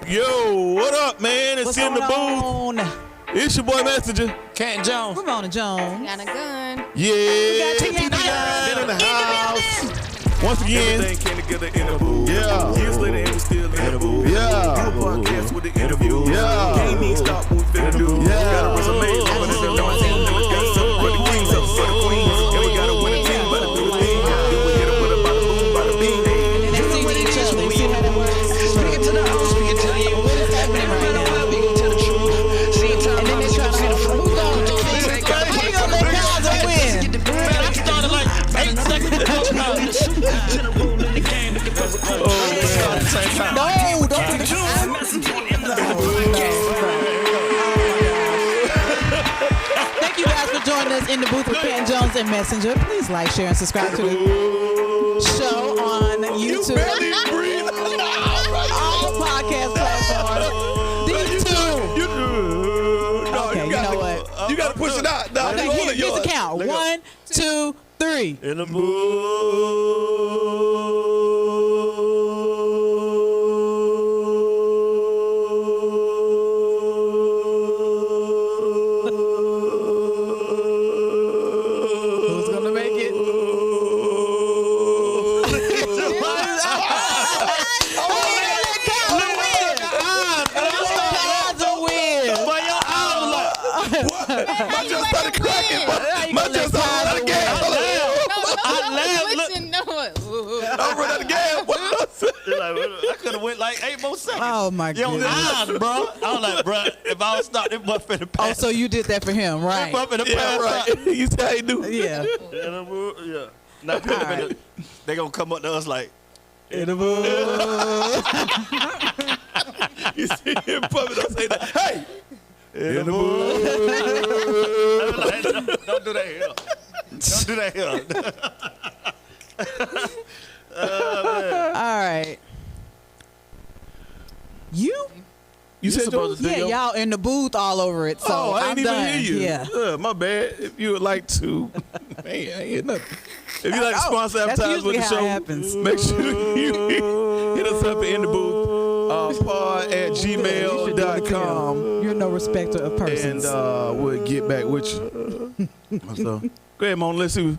Yo. What up, man? It's in the booth. It's your boy Messenja. Canton Jones. Ramona Jones. Got a gun. Yeah. Teiona in the house. Once again. Everything came together in the booth. Yeah. Years later, and we still in the booth. Yeah. Do a podcast with the interview. Yeah. Can't even stop what we finna do. Yeah. Got a resume, but it's a no team. And we got something for the kings, something for the queens. And we gotta win a team, but do the thing. Then we hit it with a bada boom, bada bing. And they see each other. We see how that works. Speaking to the host, speaking to you. What is happening right now? Speaking to the truth. See time, And then they try to who gonna let Gaza win? Man, I started like 8 seconds ago. No, don't do that. Thank you guys for joining us in the booth with Canton Jones and Messenja. Please like, share, and subscribe to the show on YouTube. All podcast platforms. These two. Okay, you know what? You gotta push it out. Nah, Okay, here's the count. 1, 2, 3. In the Who's gonna make it? My just started cracking. My just started out of gas. I run out of gas. I could have went like 8 more seconds. Oh my goodness. Bro. I was like, bro, if I was stopped, it must finna pass. Oh, so you did that for him, right? It must finna Yeah, pass. right. You see how you do? Yeah. Yeah. Now people finna, they gonna come up to us like, In the mood. You see him pumping, don't say that. Hey! In the mood. don't do that here. Don't do that here. All right. You said supposed to do Yeah, your- y'all in the booth all over it. So Oh, I I'm didn't even done. hear you. Yeah. My bad. If you would like to, man, I ain't hear nothing. If you like to sponsor That's advertise with usually the how show, it happens. make sure you hit us up in the booth, pod@gmail.com, You're no respecter of and persons. we'll get back with you. So, go ahead, Mona. Let's see.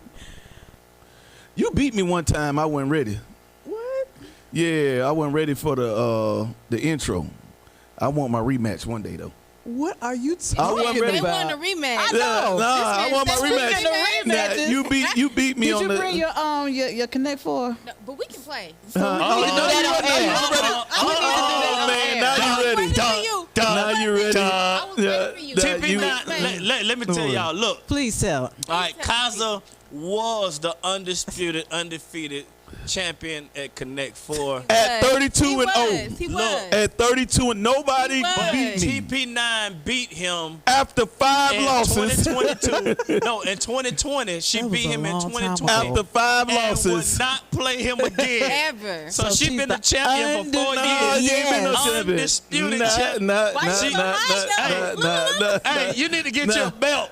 You beat me one time. I wasn't ready. What? Yeah, I wasn't ready for the intro. I want my rematch one day though. What are you I wasn't talking ready. They want about? a rematch. I know. I want my Speaking rematch. of rematches. Nah, you beat me Did on you the. bring your Connect 4? No, but we can play. We need to do that on air. Oh, man, now you ready. Now Now you ready. I was ready for you. Let me tell y'all, look. Please tell. All right, Kaiser was the undisputed, undefeated champion at Connect 4. At 32 He and 0. was. He was. At 32 and nobody He was. beat me. TP9 beat him After 5 in losses. 2022. No, in 2020. She That was beat a him in long time 2020. After 5 and losses. would not play him again. Ever. So So she she's been the the champion for 4 Nah, years. you ain't been no Yes. champion. Undisputed Nah, champion. nah, Why nah, you so nah, high, nah, though? nah, nah, Hey, you need to get Nah. your belt.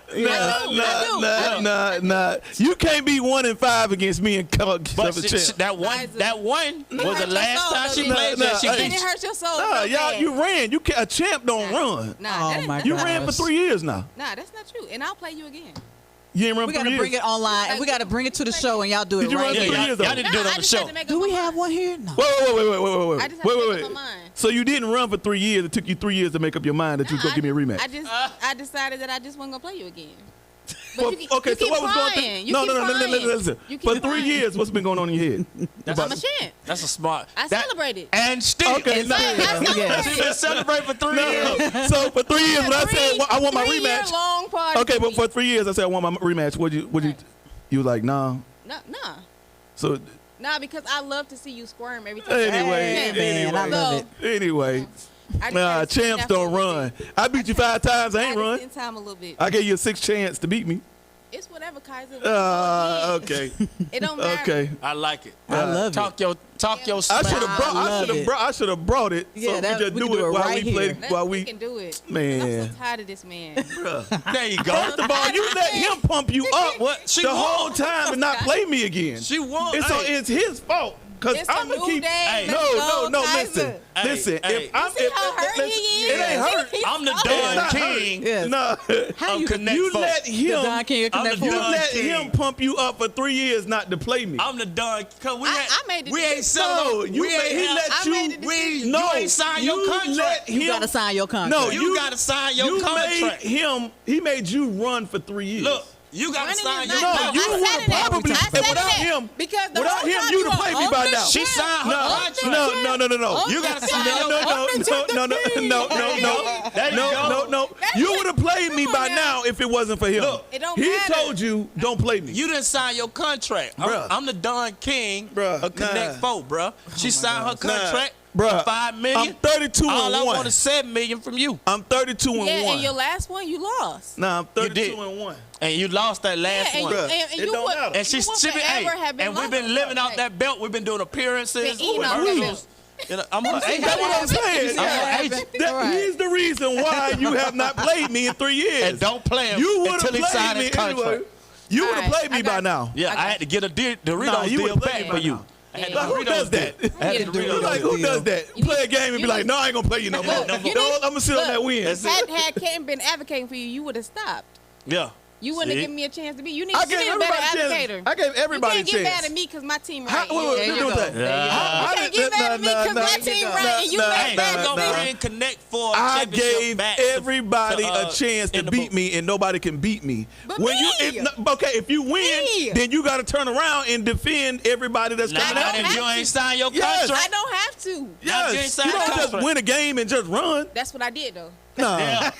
Nah. You can't be 1 and 5 against me and come But a champ. that one was the last time she played Nah, that she nah, Did beat it you. hurt your soul? Nah, so y'all, bad? you ran. You can't, a champ don't run. Nah, Oh, my You gosh. ran for 3 years now. Nah, that's not true. And I'll play you again. You ain't run We for got 3 to bring years. it online, and we got to bring it to the show, and y'all do it Did you right run Yeah, for here. 3 years y'all though? need to do it on I the just had show. to make up Do my we have mind. one here? No. I just had to make up Wait. my mind. So you didn't run for 3 years. It took you 3 years to make up your mind that you was going to give me a rematch. I decided that I just wasn't gonna play you again. Well, But you okay, you so keep what was going crying. through? You No, keep crying. listen. You keep For 3 crying. years, what's been going on in your head? I'm a champ. That's a smart. I celebrated. And still. Okay, and nah. still. I celebrated. She been celebrating for 3 years. No. So for 3 years, when I said I want my 3 year rematch. long party. Okay, but for 3 years, I said I want my rematch. Would you? You was like, nah. Nah. So Nah, because I love to see you squirm every time. anyway, Hey, man, I love it. Anyway, I just nah, had to sit champs down for a don't little run. bit. I beat you 5 times. I I ain't had to run. spend time a little bit. I gave you a 6th chance to beat me. It's whatever, Kaiser. Okay. It don't matter. Okay. I like it. I love Talk it. your I smack. should have brought. love it. I should have brought it. Yeah, so that- we just we do can do it it while right we play. here. While We we. can do it. Man. I'm so tired of this man. There you go. First of all, you let him pump you up What? She the won. whole time and not play me again. She won. And so Hey. it's his fault. Cause It's a I'm gonna new keep. day. No, Let's no, go, no. Kaiser. Listen. Hey, If I'm, See if, how hurt listen, he it is? ain't hurt. I'm the It's Don not King. Yes. No. How of you Connect You Four. let the him. Don King of I'm the Connect You Four? Don let King. him pump you up for 3 years not to play me. I'm the Don. Cause I made the we ain't decision. No, selling. you we made, ain't he have- let I you. made the decision. No, You ain't signed your you contract. let him. You gotta sign your contract. No, You gotta sign your you contract. made him. He made you run for 3 years. Look, you gotta Running sign is your No, not- contract. you I would said have it. probably. I said Without it. him, Because the without whole him, time you'd you have played me were by on now. the She ship. signed her contract. No. You gotta sign No, your no, contract. no. There you go. No. You would have played me by now if it wasn't for him. Look, it don't he matter. told you don't play me. You didn't sign your contract. Bruh. I'm the Don King Bruh, of Connect nah. Four, bruh. She signed her contract Bruh, for $5 million. I'm 32 All and I 1. want is $7 million from you. I'm 32 and Yeah, 1. and your last one, you lost. Nah, I'm 32 did. and 1. And you lost that last Yeah, one. Bruh, and it you don't would, matter. And she's you would she been, forever hey, have been and we've lost. been living out Hey, that belt. We've been doing appearances. Been eating off that commercials. belt. You know, I'm her agent. That's what I'm saying. I'm Yeah. her agent. He's the reason why you have not played me in 3 years. And don't play him You would have until he played signed me his contract. anyway. You would have Alright, played me I by got now. Yeah, I had to get a Doritos you deal would've played back me for by you. now. I had Yeah. the Who does Doritos that? deal. I had the Who Doritos Like, deal. who does that? You Play a need- game and be you like, need- no, I ain't gonna play you no more. Look, you No, need- I'm gonna sit on that win. That's it. Had Canton been advocating for you, you would have stopped. Yeah. You wouldn't See? have given me a chance to be. You need, I you gave need a better everybody a advocator. chance. I gave everybody a You can't get chance. mad at me because my team How- right. wait, You wait, there do you go. that. There you go. Yeah. You can't get mad at me because my team right and you Hey, mad at go me. bring Connect Four I championship gave back everybody to, a chance to in the beat book. me, and nobody can beat me. But when me. you, if you win, Me. then you got to turn around and defend everybody that's Now, coming now out. that you ain't signed your Yes. contract. I don't have to. Now, Yes, you ain't signed you don't the just contract. win a game and just run. That's what I did though. Nah, Yeah.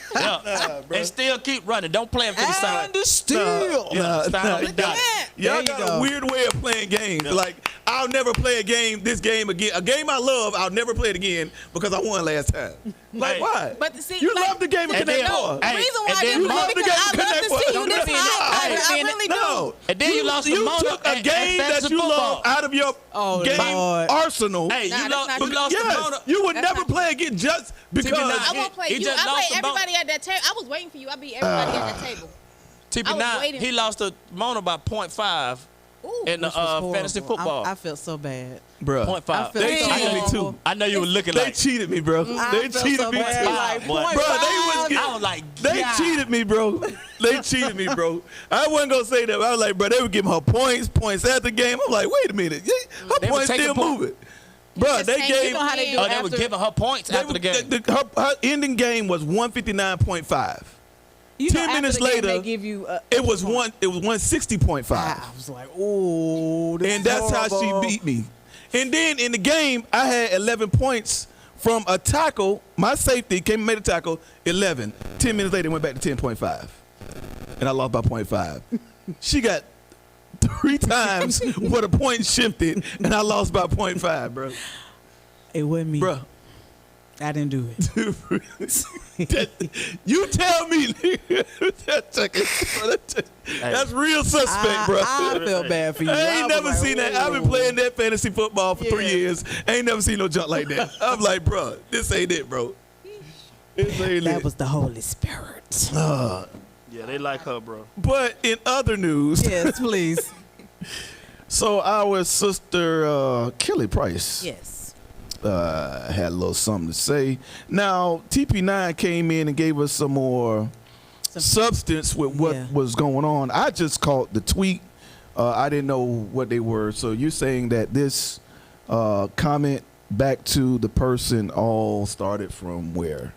And still keep running. Don't play him till he sign. And still. nah, Sign nah. on the dot. Y'all There you got go. a weird way of playing games. Yeah. Like, I'll never play this game again. A game I love, I'll never play it again because I won last time. Like, Hey. why? But see, You like, love the game of and Connect then- Four. The Hey, reason why and I then didn't you play love the because game I of love Connect to Four. see you this high. Hey, I really do. No. And then you lost the you Mona took a at game that fantasy you football. love out of your Oh, game Lord. arsenal. Hey, Nah, you that's lost, not you true. lost the Yes, Mona. you would That's never not play again just because. TB9. I won't play He you. just I lost play the everybody at that table. I was waiting for you. I beat everybody at that table. I was TB9, waiting he for lost to Mona by 0.5 Ooh. in the Which was horrible. fantasy football. I felt so bad. Bruh. 0.5. I felt They so cheated me horrible. too. I know you were looking They like. cheated me, bro. I They felt cheated so me bad. too. Like, Boy. point Bro, five. I was like, They God. cheated me, bro. They cheated me, bro. I wasn't gonna say that. But I was like, bro, they were giving her points at the game. I'm like, wait a minute, her They were points taking still point- moving. Bro, they You gave. know how they do Oh, they were giving her points after the game. Her ending game was 159.5. You know, 10 after minutes the game, later, they give you It was 160.5. I was like, oh, this And is that's how horrible. she beat me. And then in the game, I had 11 points from a tackle. My safety came and made a tackle, 11. 10 minutes later, it went back to 10.5. And I lost by 0.5. She got 3 times what a point shifted, and I lost by 0.5, bro. It wasn't me. Bro. I didn't do it. You tell me. That's real suspect, bro. I felt bad for you. I ain't was never like, seen that. I've been "Ooh." playing that fantasy football for 3 Yeah. years. I ain't never seen no junk like that. I'm like, bro, this ain't it, bro. This ain't That it. was the Holy Spirit. Yeah, they like her, bro. But in other news, Yes, please. so our sister Kelly Price Yes. had a little something to say. Now, TP9 came in and gave us some more substance with what Yeah. was going on. I just caught the tweet. I didn't know what they were. So you're saying that this comment back to the person all started from where?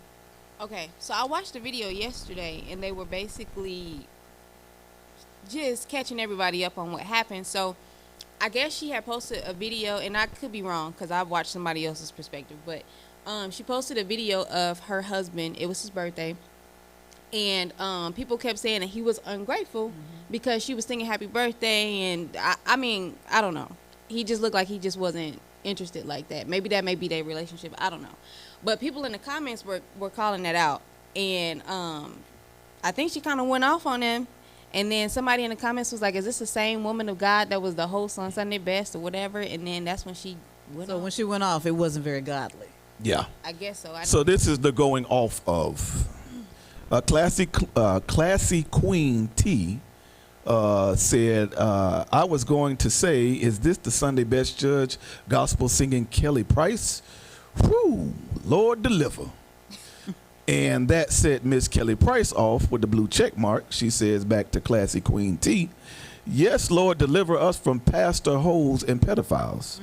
Okay, so I watched the video yesterday, and they were basically just catching everybody up on what happened. So I guess she had posted a video, and I could be wrong because I watched somebody else's perspective, but she posted a video of her husband. It was his birthday, and people kept saying that he was ungrateful because she was singing happy birthday, and I mean, I don't know. He just looked like he just wasn't interested like that. Maybe that may be their relationship. I don't know. But people in the comments were calling that out. And I think she kind of went off on him. And then somebody in the comments was like, "Is this the same woman of God that was the host on Sunday Best or whatever?" And then that's when she went So off. when she went off, it wasn't very godly. Yeah. I guess so. So this is the going off of classy Queen T said, I was going to say, is this the Sunday Best Judge gospel singing Kelly Price? Whew, Lord deliver. And that set Miss Kelly Price off with the blue check mark. She says back to classy Queen T, yes, Lord, deliver us from pastor hoes and pedophiles.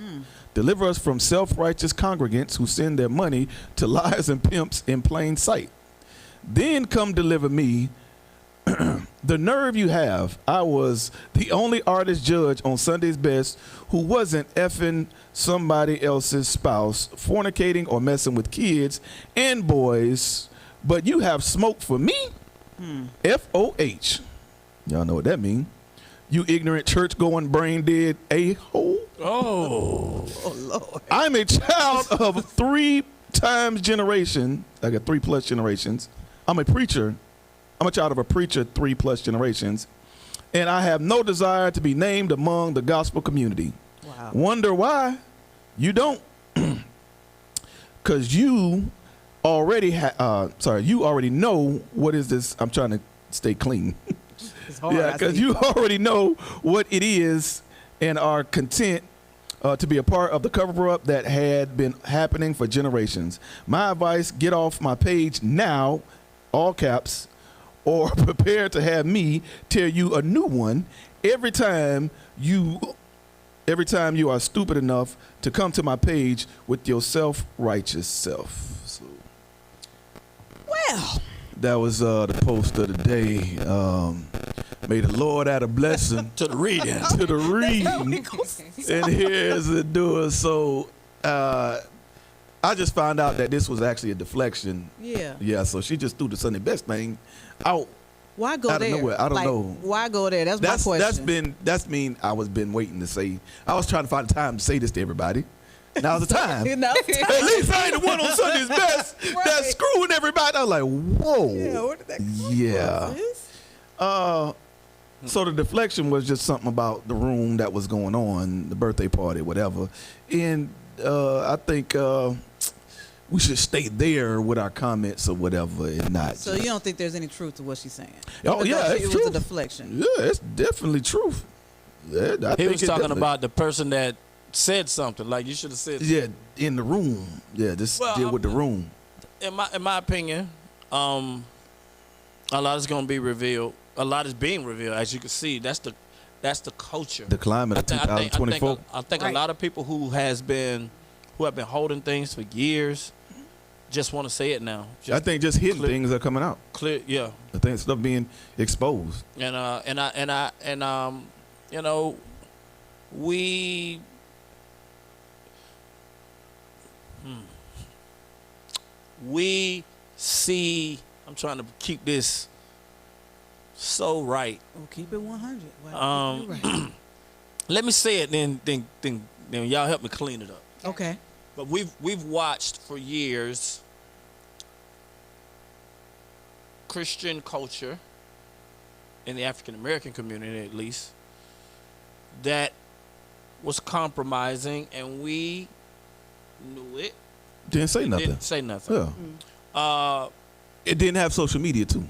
Deliver us from self-righteous congregants who send their money to liars and pimps in plain sight. Then come deliver me. The nerve you have. I was the only artist judge on Sunday's Best who wasn't effing somebody else's spouse, fornicating or messing with kids and boys, but you have smoke for me? FOH. Y'all know what that means. You ignorant church-going, brain-dead a-hole. Oh. Lord. I'm a child of 3 times generation. I got 3+ generations. I'm a preacher. I'm a child of a preacher 3+ generations. And I have no desire to be named among the gospel community. Wow. Wonder why? You don't. Because you already you already know what is this. I'm trying to stay clean. It's hard. Yeah, because you already know what it is and are content to be a part of the cover-up that had been happening for generations. My advice, get off my page now, all caps, or prepare to have me tell you a new one every time you are stupid enough to come to my page with your self-righteous self. So Well, that was the post of the day. May the Lord add a blessing To the reading. to the reading. And here's the doer. So I just found out that this was actually a deflection. yeah. Yeah, so she just threw the Sunday Best thing out. Why go Out of there? nowhere. I don't know. Why go there? That's my question. I was been waiting to say. I was trying to find the time to say this to everybody. Now's the time. You know? At least I ain't the one on Sunday's Best that's screwing everybody. I was like, whoa. Yeah, where did that come Yeah. from, sis? So the deflection was just something about the room that was going on, the birthday party, whatever. And I think we should stay there with our comments or whatever and not. So you don't think there's any truth to what she's saying? Oh, Even yeah, though it's it was truth. a deflection. Yeah, it's definitely truth. Yeah, I He think was it talking definitely- about the person that said something. Like, you should have said. Yeah, in the room. Yeah, just Well, deal with the room. In my opinion, a lot is going to be revealed. A lot is being revealed, as you can see. That's the culture. The climate of 2024. I think Right. a lot of people who have been holding things for years just want to say it now. I think just hidden clear- things are coming out. Clear, yeah. I think stuff being exposed. And you know, we see. I'm trying to keep this so right. Oh, keep it 100. Wow, you're right. Let me say it, then y'all help me clean it up. Okay. But we've watched for years Christian culture in the African American community, at least, that was compromising, and we knew it. Didn't say nothing. Didn't say nothing. Yeah. It didn't have social media too.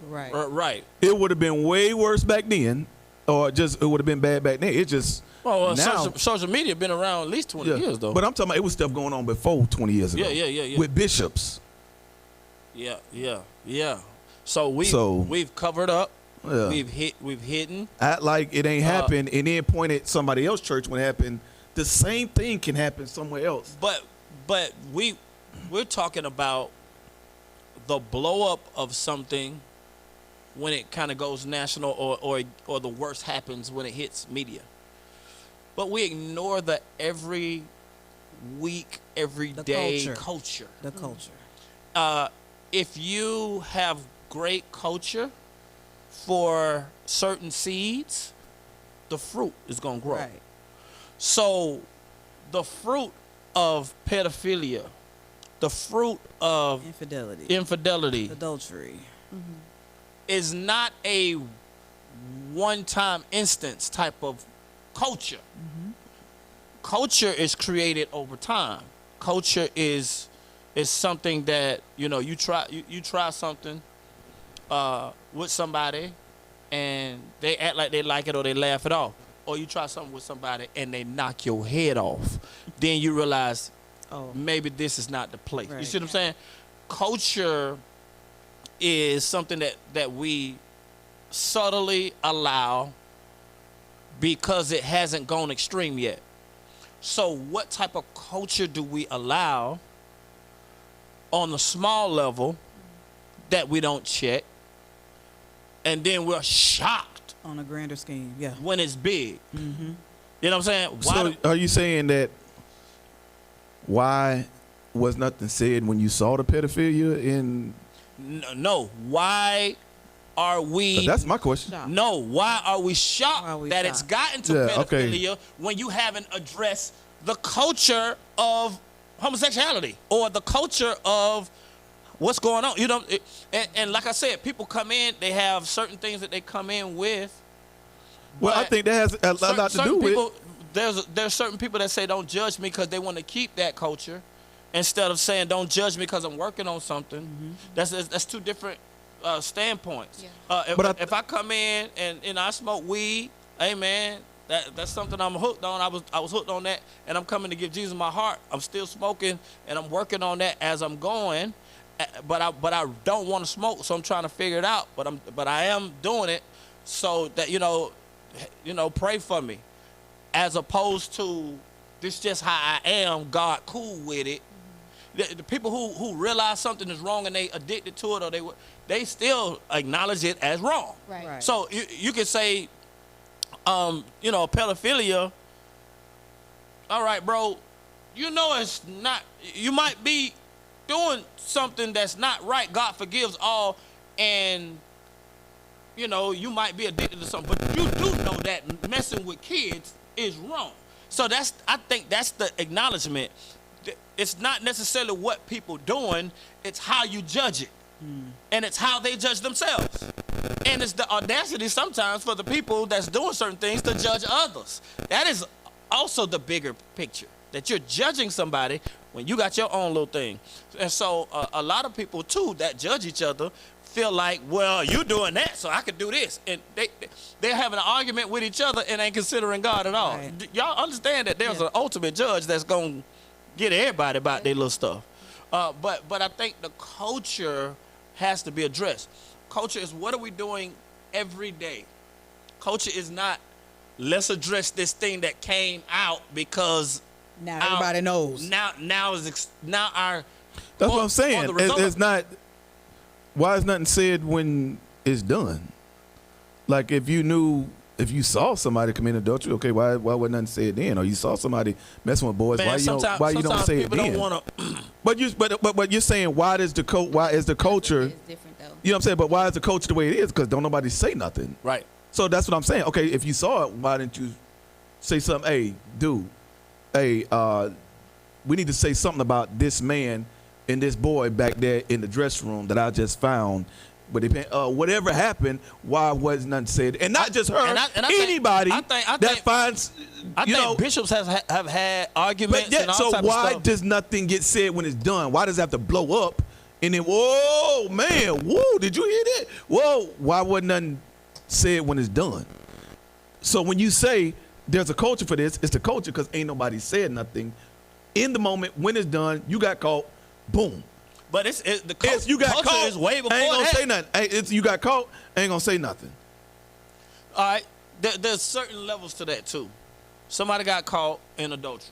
Right. Right. It would have been way worse back then, or just it would have been bad back then. It just Well, now, social media been around at least 20 years, though. But I'm talking about it was stuff going on before 20 years ago. Yeah. With bishops. Yeah. So we've covered up. Yeah. We've hidden. Act like it ain't happened, and then point at somebody else's church when it happened. The same thing can happen somewhere else. But we're talking about the blow up of something when it kind of goes national, or the worst happens when it hits media. But we ignore the every week, every day culture. The culture. If you have great culture for certain seeds, the fruit is going to grow. Right. So the fruit of pedophilia, the fruit of Infidelity. infidelity Adultery. is not a one-time instance type of culture. Culture is created over time. Culture is something that you try something with somebody and they act like they like it or they laugh it off, or you try something with somebody and they knock your head off. Then you realize maybe this is not the place. Right. You see what I'm saying? Culture is something that we subtly allow because it hasn't gone extreme yet. So what type of culture do we allow on the small level that we don't check, and then we're shocked On a grander scheme, yeah. when it's big? You know what I'm saying? Why So are you saying that why was nothing said when you saw the pedophilia in? no, why are we? That's my question. Shocked. No, why are we shocked Why are we that it's shocked? gotten to Yeah, okay. pedophilia when you haven't addressed the culture of homosexuality or the culture of what's going on? You know, and like I said, people come in, they have certain things that they come in with. Well, I but think that has a lot to do with. people, there's certain people that say don't judge me because they want to keep that culture, instead of saying don't judge me because I'm working on something. That's two different standpoints. Yeah. If I come in and I smoke weed, hey man, that's something I'm hooked on. I was hooked on that, and I'm coming to give Jesus my heart. I'm still smoking, and I'm working on that as I'm going. But I don't want to smoke, so I'm trying to figure it out. But I am doing it, so that you know, pray for me, as opposed to this just how I am. God cool with it. The people who realize something is wrong and they addicted to it, or they still acknowledge it as wrong. Right. So you could say, pedophilia. All right, bro. You know it's not. You might be doing something that's not right. God forgives all, and you might be addicted to something, but you do know that messing with kids is wrong. So I think that's the acknowledgement. It's not necessarily what people doing, it's how you judge it. And it's how they judge themselves. And it's the audacity sometimes for the people that's doing certain things to judge others. That is also the bigger picture, that you're judging somebody when you got your own little thing. And so a lot of people too that judge each other feel like, well, you doing that, so I could do this. And they're having an argument with each other and ain't considering God at all. Right. Y'all understand that there's an ultimate judge that's going to get everybody about their little stuff. But I think the culture has to be addressed. Culture is, what are we doing every day? Culture is not, let's address this thing that came out because Now everybody knows. Now our. That's what I'm saying. It's not. Why is nothing said when it's done? Like if you saw somebody commit adultery, okay, why wasn't nothing said then? Or you saw somebody messing with boys, Man, why you don't say it people then? don't wanna, But you're saying why is the culture? It's different though. You know what I'm saying? But why is the culture the way it is? Because don't nobody say nothing. right. So that's what I'm saying. Okay, if you saw it, why didn't you say something? Hey, dude, we need to say something about this man and this boy back there in the dressing room that I just found. But whatever happened, why wasn't nothing said? And not just her, and I anybody think- that finds, I think bishops have had arguments and all so type why of stuff. does nothing get said when it's done? Why does it have to blow up? And then, whoa, man, whoa, did you hear that? Whoa, why wasn't nothing said when it's done? So when you say there's a culture for this, it's the culture because ain't nobody said nothing. In the moment, when it's done, you got caught, boom. But You got culture caught, is way before ain't gonna that. say nothing. You got caught, ain't gonna say nothing. All right, there's certain levels to that too. Somebody got caught in adultery,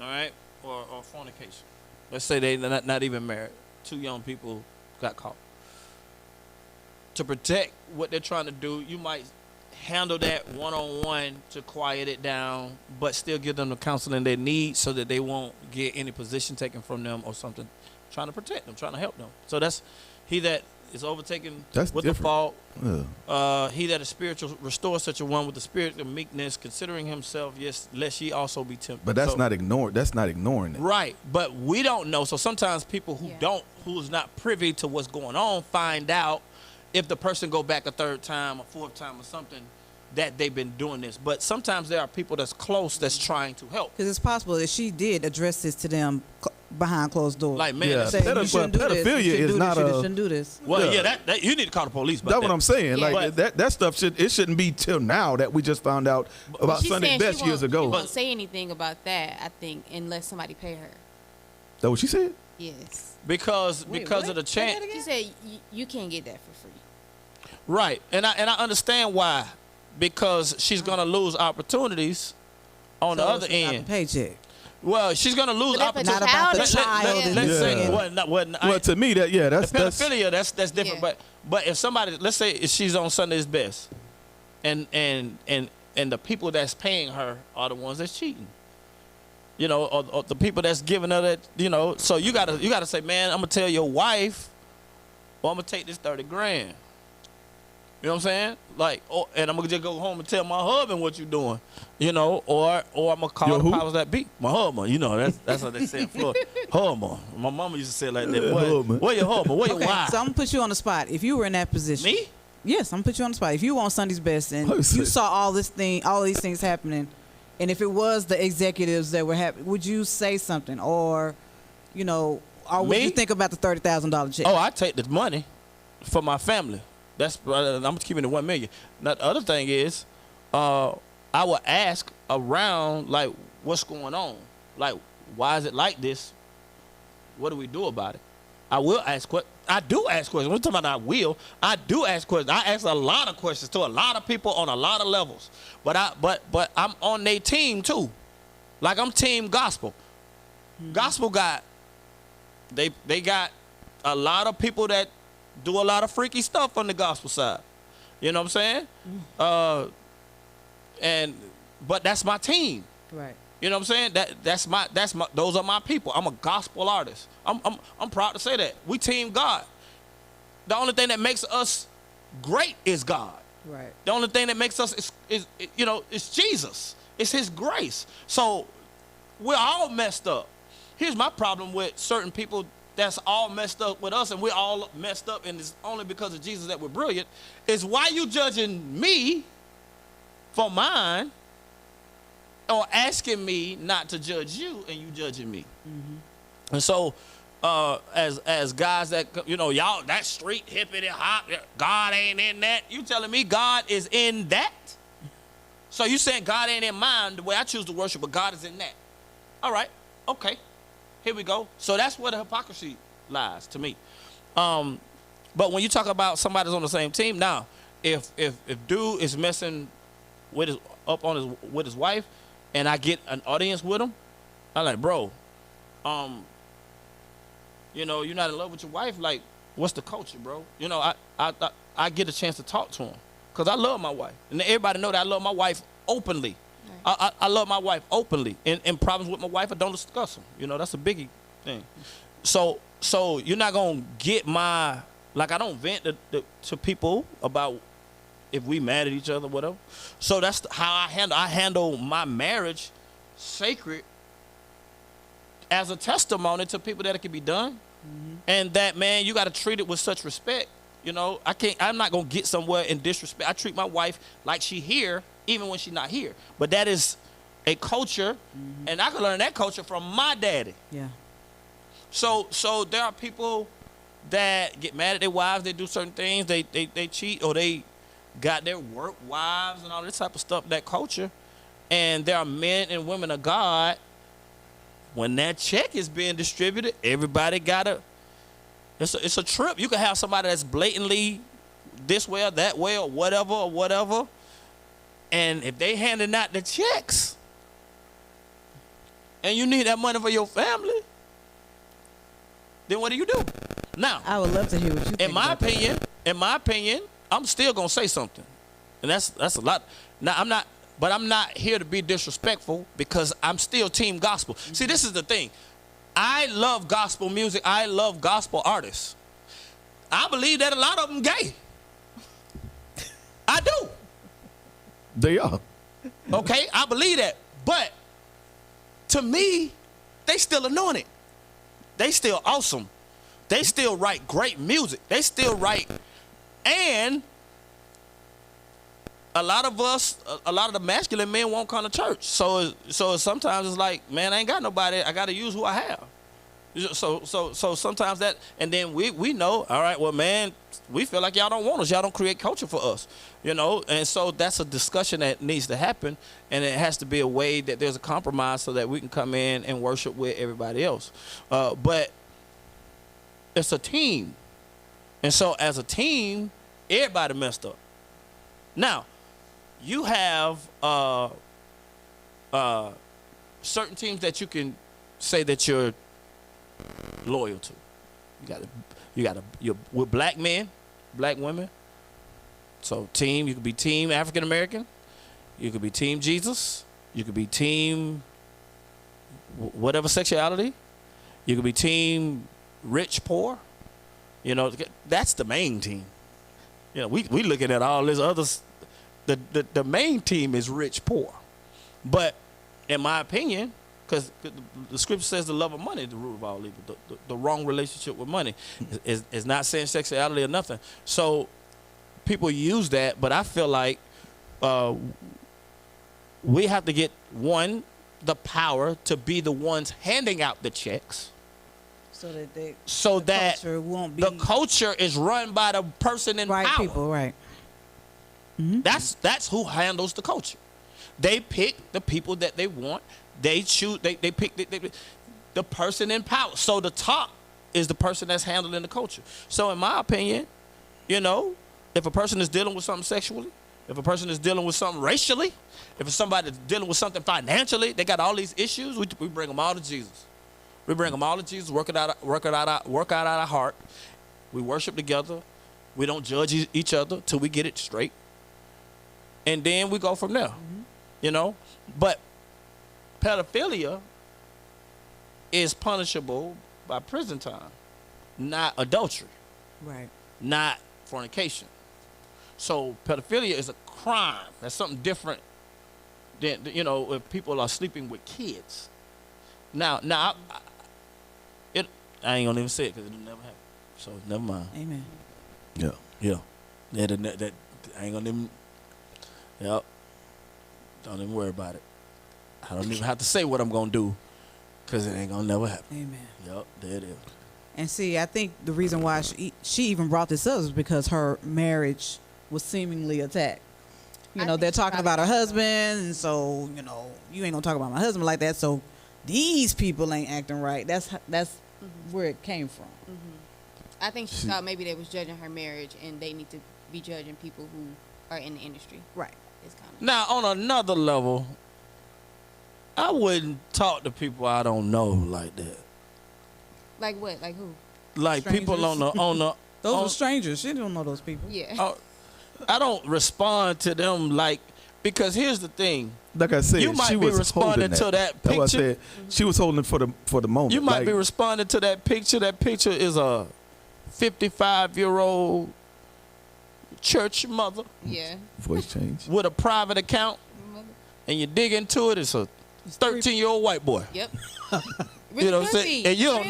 all right, or fornication. Let's say they're not even married. Two young people got caught. To protect what they're trying to do, you might handle that one-on-one to quiet it down, but still give them the counseling they need so that they won't get any position taken from them or something. Trying to protect them, trying to help them. So that's he that is overtaken That's with different. the fault. Yeah. He that is spiritual restores such a one with the spirit of meekness, considering himself, yes, lest ye also be tempted. But that's So- not ignored. That's not ignoring it. right. But we don't know. So sometimes people who's not privy to what's going on find out, if the person go back a third time, a fourth time, or something, that they've been doing this. But sometimes there are people that's close that's trying to help. Because it's possible that she did address this to them behind closed doors. Like, man, Yeah, Saying, you shouldn't do this. pedophilia You shouldn't is do not this. You a. shouldn't do this. well, Yeah. yeah, that you need to call the police. About That's that. what I'm saying. Yeah. Like that stuff shouldn't be till now that we just found out about She's Sunday's saying Best she years won't- ago. She won't say anything about that, I think, unless somebody pay her. That what she said? Yes. because Wait, of what? the Say chance. that She said you can't get that for free. Right, and I understand why, because she's gonna lose opportunities on the So other it's about end. the paycheck. Well, she's gonna lose But if it's opportunities. Not about the child, child. Let's Yeah. say what Well, to me, that's the pedophilia. That's different. Yeah. But if somebody, let's say if she's on Sunday's Best, and the people that's paying her are the ones that's cheating. You know, or the people that's giving her that. You know, so you gotta say, man, I'm gonna tell your wife, or I'm gonna take this 30 grand. You know what I'm saying? Like, and I'm gonna just go home and tell my husband what you doing. You know, or I'm gonna call Your the who? powers that be. My husband. You know, that's what they say for husband. My mama used to say it like that. Husband. Where your husband? Where your Okay, wife? so I'm gonna put you on the spot. If you were in that position, Me? yes, I'm gonna put you on the spot. If you were on Sunday's Best and I was you saying- saw all these things happening, and if it was the executives that were happening, would you say something, or, you know, or would Me? you think about the $30,000 check? Oh, I take the money for my family. That's I'm keeping it 1 million. Now the other thing is, I will ask around, like, what's going on, like, why is it like this? What do we do about it? I will ask questions. I do ask questions. We're talking about I do ask questions. I ask a lot of questions to a lot of people on a lot of levels. But I'm on their team too. Like, I'm team gospel. Gospel got they got a lot of people that do a lot of freaky stuff on the gospel side. You know what I'm saying? But that's my team. Right. You know what I'm saying? That's my those are my people. I'm a gospel artist. I'm proud to say that. We team God. The only thing that makes us great is God. Right. The only thing that makes us is Jesus. It's his grace. So we're all messed up. Here's my problem with certain people that's all messed up with us, and we're all messed up, and it's only because of Jesus that we're brilliant, is why you judging me for mine, or asking me not to judge you, and you judging me. And so, as guys that, you know, y'all, that street hippity hop, God ain't in that. You telling me God is in that? So you saying God ain't in mine the way I choose to worship, but God is in that. All right, okay, here we go. So that's where the hypocrisy lies to me. But when you talk about somebody's on the same team, now, if dude is messing with his wife, and I get an audience with him, I'm like, bro, you know, you're not in love with your wife. Like, what's the culture, bro? You know, I get a chance to talk to him because I love my wife, and everybody know that I love my wife openly. I love my wife openly, and problems with my wife, I don't discuss them. You know, that's a biggie thing. So you're not gonna get my, like, I don't vent to people about if we mad at each other, whatever. So that's how I handle my marriage sacred as a testimony to people that it can be done. And that, man, you got to treat it with such respect. You know, I'm not going to get somewhere in disrespect. I treat my wife like she here, even when she's not here. But that is a culture, and I can learn that culture from my daddy. Yeah. So there are people that get mad at their wives. They do certain things. They cheat, or they got their work wives and all this type of stuff, that culture. And there are men and women of God, when that check is being distributed, everybody it's a trip. You can have somebody that's blatantly this way or that way or whatever. And if they handing out the checks and you need that money for your family, then what do you do? Now, I would love to hear what you think. in my opinion, I'm still gonna say something, and that's a lot. Now I'm not here to be disrespectful because I'm still team gospel. See, this is the thing. I love gospel music. I love gospel artists. I believe that a lot of them gay. I do. They are. Okay, I believe that. But to me, they still anointed. They still awesome. They still write great music. They still write And a lot of the masculine men won't come to church. So sometimes it's like, man, I ain't got nobody. I got to use who I have. So sometimes that, and then we know, all right, well, man, we feel like y'all don't want us. Y'all don't create culture for us, And so that's a discussion that needs to happen, and it has to be a way that there's a compromise so that we can come in and worship with everybody else. But it's a team, and so as a team, everybody messed up. Now, you have certain teams that you can say that you're loyal to. You're with black men, black women. So team, you could be team African American, you could be team Jesus, you could be team whatever sexuality, you could be team rich, poor. That's the main team. We looking at all this others. The main team is rich, poor. But in my opinion, because the scripture says the love of money is the root of all evil. The wrong relationship with money is not saying sexuality or nothing. So people use that, but I feel like we have to get, the power to be the ones handing out the checks. So that culture won't be, the culture is run by the person in right power. People, right. Mm-hmm. That's who handles the culture. They pick the people that they want. They choose. They pick the person in power. So the top is the person that's handling the culture. So in my opinion, if a person is dealing with something sexually, if a person is dealing with something racially, if it's somebody that's dealing with something financially, they got all these issues. We bring them all to Jesus. We bring them all to Jesus. Work out our heart. We worship together. We don't judge each other till we get it straight. And then we go from there, But pedophilia is punishable by prison time, not adultery, right? Not fornication. So pedophilia is a crime. That's something different than, if people are sleeping with kids. Now, I ain't gonna even say it because it'll never happen. So never mind. Amen. Yeah. That I ain't gonna even. Yep. Don't even worry about it. I don't even have to say what I'm going to do because it ain't going to never happen. Amen. Yep, there it is. And see, I think the reason why she even brought this up is because her marriage was seemingly attacked. They're talking about her husband, and so, you ain't going to talk about my husband like that, so these people ain't acting right. That's where it came from. Mm-hmm. I think she thought maybe they was judging her marriage, and they need to be judging people who are in the industry. Right. Now, on another level, I wouldn't talk to people I don't know like that. Like what? Like who? Like Strangers. people on the those are strangers. She don't know those people. Yeah. I don't respond to them because here's the thing. Like I said, you might she be was responding to that picture. That's what I said. She was holding it for the moment. You might be responding to that picture. That picture is a 55-year-old church mother. Yeah. Voice change. With a private account, and you dig into it, it's a 13-year-old white boy. Yep. You know what I'm saying? And you don't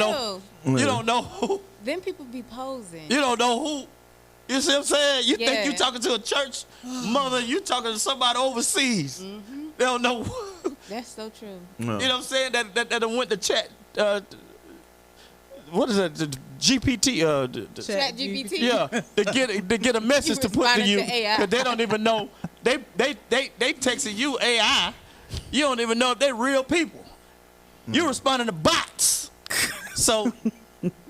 know who. Them people be posing. You don't know who. You see what I'm saying? You think you talking to a church mother, you talking to somebody overseas. Mm-hmm. They don't know. That's so true. No. You know what I'm saying? That went to chat. What is that? The GPT. Chat GPT. Yeah, to get a message to put to you because they don't even know. They texting you AI. You don't even know if they're real people. You're responding to bots. So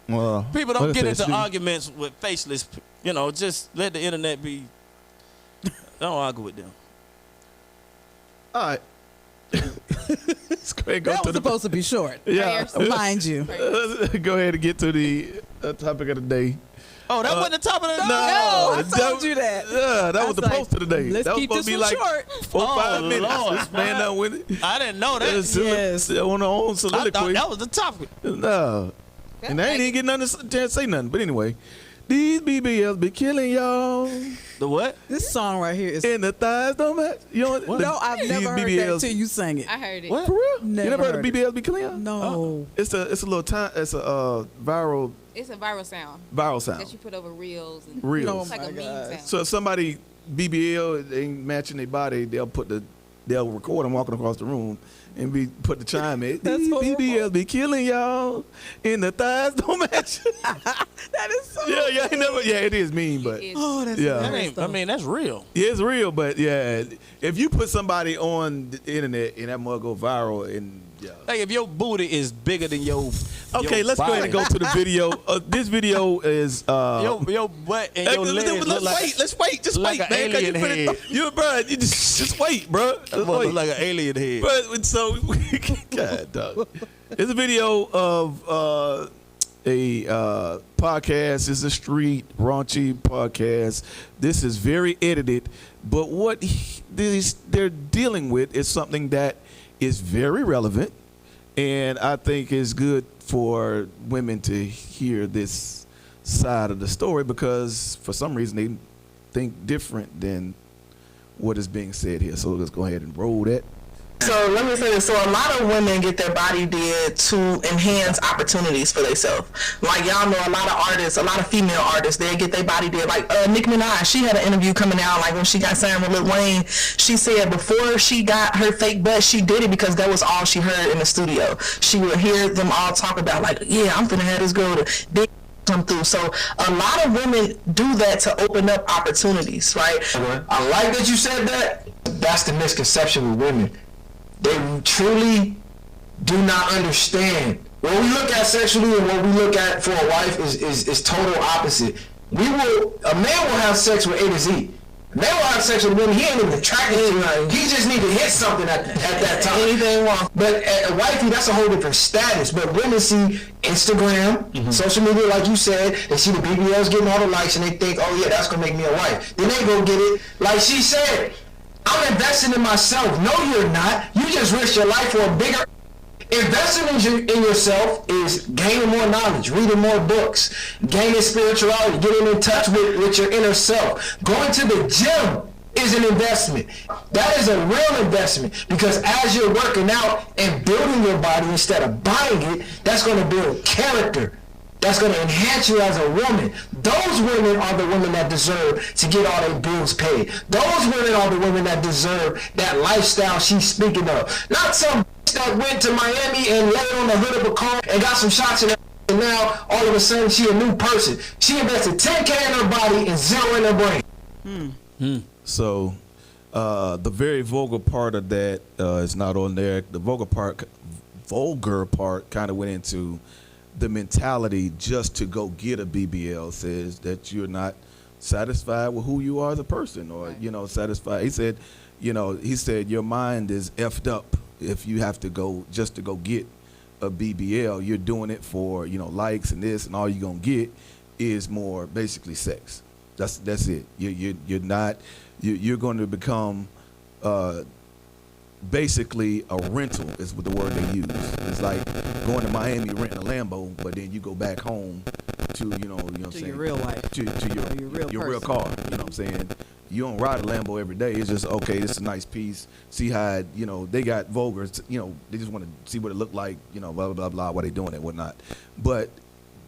people don't get into arguments with faceless. Just let the internet be. Don't argue with them. All right. Let's go ahead and go That to was supposed to be short. Yeah. Mind you. Go ahead and get to the topic of the day. Oh, that wasn't the top of the day? No, I told you that. Yeah, that was the like, post of the day. Let's that was keep supposed this to be one like short. 4 or 5 minutes. Lord. This man done with it. I didn't know that. Yes. On her own I soliloquy. thought that was the topic. No. And I ain't even getting nothing to say nothing. But anyway, These BBLs be killing y'all. The what? This song right here is. And the thighs don't match. You know what? No, I've never heard that till you sang it. I heard it. What? For real? Never You never heard of heard BBLs be killing y'all? No. It's a little time. It's a viral It's a viral sound sound. that you put over reels. And Reels. Oh It's like my a meme God. sound. So if somebody BBL ain't matching their body, they'll record them walking across the room and put the chime in. That's These horrible. BBLs be killing y'all, and the thighs don't match. That is so. yeah, it is mean, but It is. Oh, that's Yeah. That hilarious, ain't, though. I mean, that's real. yeah, it's real. But yeah, if you put somebody on the internet and that mug go viral, and yeah. Like if your booty is bigger than your Okay, your let's go ahead and go body. to the video. This video is your butt and your legs look like let's wait, just like wait, an man. 'cause alien head. You, bro, you just wait, bro. Just that wait. look like an alien head. But so, God, dog. It's a video of a podcast. It's a street raunchy podcast. This is very edited, but what they're dealing with is something that is very relevant, and I think is good for women to hear this side of the story because for some reason they think different than what is being said here. So let's go ahead and roll that. So let me say this. So a lot of women get their body did to enhance opportunities for themselves. Like y'all know, a lot of artists, a lot of female artists, they get their body did. Like Nicki Minaj, she had an interview coming out. Like when she got signed with Lil Wayne, she said before she got her fake butt, she did it because that was all she heard in the studio. She would hear them all talk about like, yeah, I'm finna have this girl to big come through. So a lot of women do that to open up opportunities, right? I like that you said that. That's the misconception with women. They truly do not understand. What we look at sexually and what we look at for a wife is total opposite. A man will have sex with A to Z. A man will have sex with a woman, he ain't even attracted to her. He just need to hit something at that time. Anything wrong. But a wifey, that's a whole different status. But women see Instagram, social media, like you said, they see the BBLs getting all the likes and they think, oh yeah, that's gonna make me a wife. Then they go get it. Like she said, I'm investing in myself. No, you're not. You just risked your life for a bigger. Investing in yourself is gaining more knowledge, reading more books, gaining spirituality, getting in touch with your inner self. Going to the gym is an investment. That is a real investment because as you're working out and building your body instead of buying it, that's going to build character. That's going to enhance you as a woman. Those women are the women that deserve to get all their bills paid. Those women are the women that deserve that lifestyle she's speaking of. Not some that went to Miami and laid on the hood of a car and got some shots in her and now all of a sudden she a new person. She invested $10K in her body and $0 in her brain. So the very vulgar part of that is not on there. The vulgar part kind of went into the mentality just to go get a BBL says that you're not satisfied with who you are as a person or, satisfied. He said your mind is effed up if you have to go just to go get a BBL. You're doing it for, likes and this, and all you're going to get is more basically sex. That's it. You're going to become basically a rental is what the word they use. It's like going to Miami renting a Lambo, but then you go back home to your real life, to your real person. car. You know what I'm saying? You don't ride a Lambo every day. It's just okay. This is a nice piece. See how they got vulgar. They just want to see what it looked like. Blah blah blah blah. Why they doing it, whatnot. But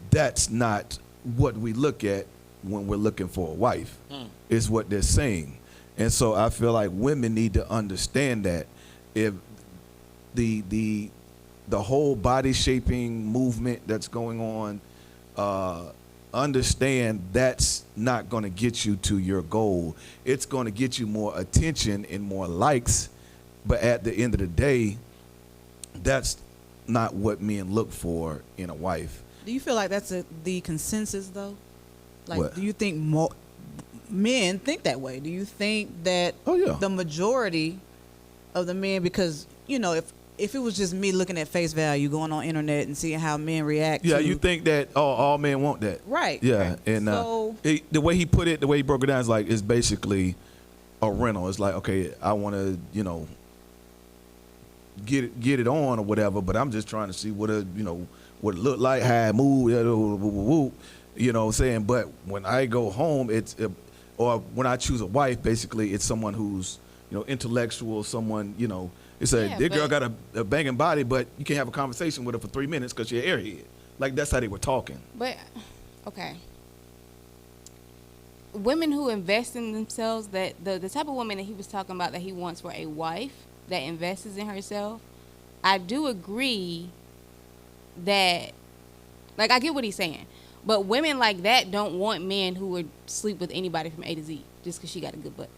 that's not what we look at when we're looking for a wife. Is what they're saying. And so I feel like women need to understand that if the whole body shaping movement that's going on, understand that's not going to get you to your goal. It's going to get you more attention and more likes, but at the end of the day, that's not what men look for in a wife. Do you feel like that's the consensus though? Like, What? do you think men think that way? Do you think that Oh, yeah. the majority of the men, because if it was just me looking at face value, going on internet and seeing how men react Yeah, to, you think that all men want that. right? Yeah, right. and So- the way he put it, the way he broke it down is like it's basically a rental. It's like, okay, I want to, get it on or whatever, but I'm just trying to see what it look like, how it move, You know what I'm saying? But when I go home, or when I choose a wife, basically it's someone who's, intellectual, someone, it's Yeah, this girl but- got a banging body, but you can't have a conversation with her for 3 minutes because you're an airhead. Like, that's how they were talking. But okay, women who invest in themselves, that the type of woman that he was talking about that he wants for a wife that invests in herself, I do agree that, like, I get what he's saying, but women like that don't want men who would sleep with anybody from A to Z just because she got a good butt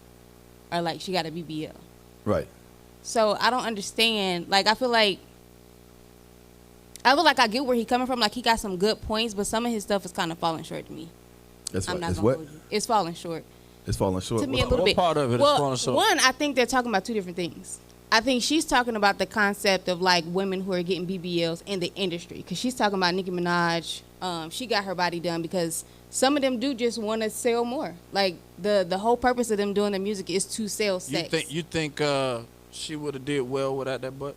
or like she got a BBL. Right. So I don't understand. Like, I feel like I get where he's coming from. Like, he got some good points, but some of his stuff is kind of falling short to me. That's I'm what. not It's gonna what? hold you. It's falling short It's falling short. to me a What- little what bit. part of it is well, falling short? One, I think they're talking about two different things. I think she's talking about the concept of like women who are getting BBLs in the industry, because she's talking about Nicki Minaj. She got her body done because some of them do just want to sell more. Like the whole purpose of them doing the music is to sell sex. You think she would have did well without that butt?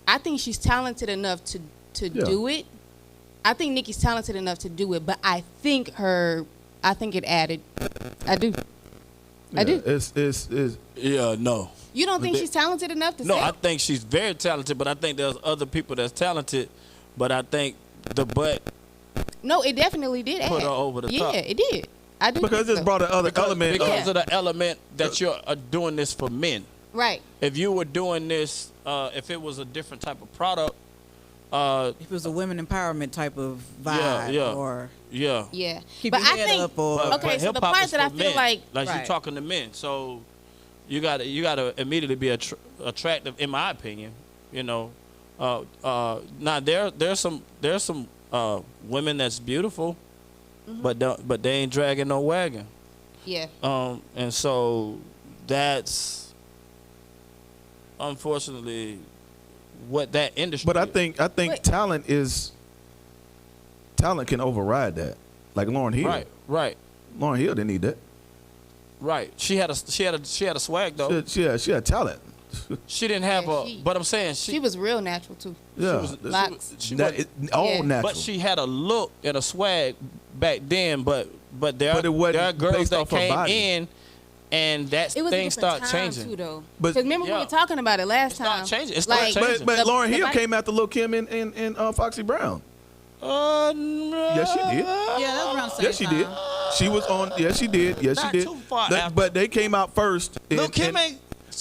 I think she's talented enough to Yeah. do it. I think Nicki's talented enough to do it, but I think it added. I do. I do. It's Yeah, no. You don't think she's talented enough to No, sell? I think she's very talented, but I think there's other people that's talented, but I think the butt No, it definitely did put add. her over the yeah, top. it did. I do. because think it's so. brought another element. because Yeah. of the element that you're doing this for men. Right. If you were doing this, if it was a different type of product, If it was a women empowerment type of vibe, yeah. or yeah. Yeah. keep but your I head think up, or Okay, so the hip-hop part is that I for feel men. like you Right. talking to men, so you gotta immediately be attractive, in my opinion. Now there's some women that's beautiful, but they ain't dragging no wagon. yeah. And so that's unfortunately what that industry. But I is. think But- talent can override that. Like Lauryn Hill. right. Lauryn Hill didn't need that. Right. She had a swag though. She had talent. She didn't have Yeah, a. But I'm saying She was real natural too. Yeah. Locks. she That was- all Yeah. natural. But she had a look and a swag back then. But there But it wasn't there are girls based that off her came body. in, and that It was a things different start time changing. too, though. But- Because remember we Yeah. were talking about it last It started time. changing. It started Like, changing. But Lauryn the Hill body- came after Lil Kim and Foxy Brown. No. Yes, she did. yeah, that was around the same Yes, she did. time. She was on. Yes, she did. Yes, Not she did. too far after. But they came out first. Lil and- Kim and- ain't.